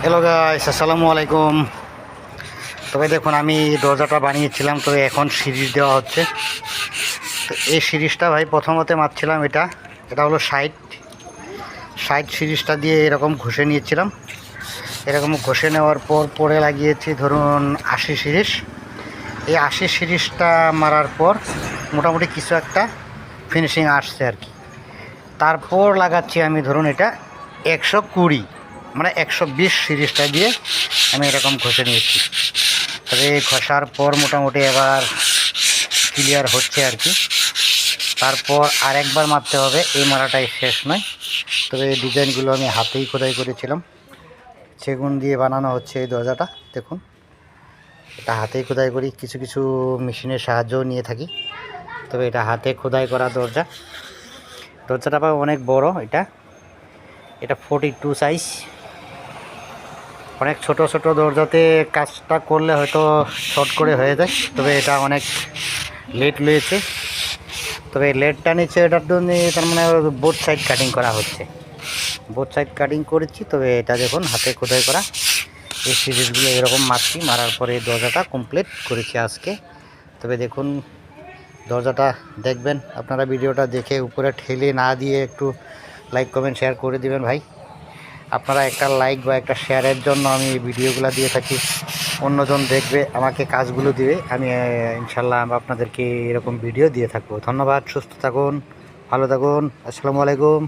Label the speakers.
Speaker 1: Hello guys, আসসালামু আলাইকুম। তবে দেখুন, আমি দরজাটা বানিয়েছিলাম, তবে এখন সিরিজ দেওয়া হচ্ছে। তো এই সিরিজটা ভাই প্রথমতে মারছিলাম, এটা এটা হলো সাইড সিরিজটা দিয়ে এরকম ঘষে নিয়েছিলাম। এরকম ঘষে নেওয়ার পর পরে লাগিয়েছি ধরুন 80 সিরিজ। এই 80 সিরিজটা মারার পর মোটামুটি কিছু একটা ফিনিশিং আসছে আর কি। তারপর লাগাচ্ছি আমি ধরুন এটা 120, মানে 120 সিরিজটা দিয়ে আমি এরকম ঘষে নিয়েছি। তবে ঘষার পর মোটামুটি এবার ক্লিয়ার হচ্ছে আর কি। তারপর আরেকবার মারতে হবে, এই মারাটাই শেষ নয়। তবে এই ডিজাইনগুলো আমি হাতেই খোদাই করেছিলাম, সেগুন দিয়ে বানানো হচ্ছে এই দরজাটা। দেখুন, এটা হাতেই খোদাই করি, কিছু কিছু মেশিনের সাহায্যও নিয়ে থাকি। তবে এটা হাতে খোদাই করা দরজাটা আবার অনেক বড়। এটা 42 সাইজ। অনেক ছোট ছোট দরজাতে কাজটা করলে হয়তো শর্ট করে হয়ে যায়, তবে এটা অনেক লেট রয়েছে। তবে লেটটা নিচ্ছে, এটার জন্য তার মানে বোথ সাইড কাটিং করা হচ্ছে, বোথ সাইড কাটিং করেছি। তবে এটা দেখুন হাতে খোদাই করা এই সিরিজগুলো এরকম মারার পরে এই দরজাটা কমপ্লিট করেছি আজকে। তবে দেখুন, দরজাটা দেখবেন আপনারা, ভিডিওটা দেখে উপরে ঠেলে না দিয়ে একটু লাইক কমেন্ট শেয়ার করে দিবেন ভাই। আপনারা একটা লাইক বা একটা শেয়ারের জন্য আমি এই ভিডিওগুলো দিয়ে থাকি, অন্যজন দেখবে, আমাকে কাজগুলো দিবে, আমি ইনশাল্লাহ আপনাদেরকে এরকম ভিডিও দিয়ে থাকবো। ধন্যবাদ, সুস্থ থাকুন, ভালো থাকুন, আসসালামু আলাইকুম।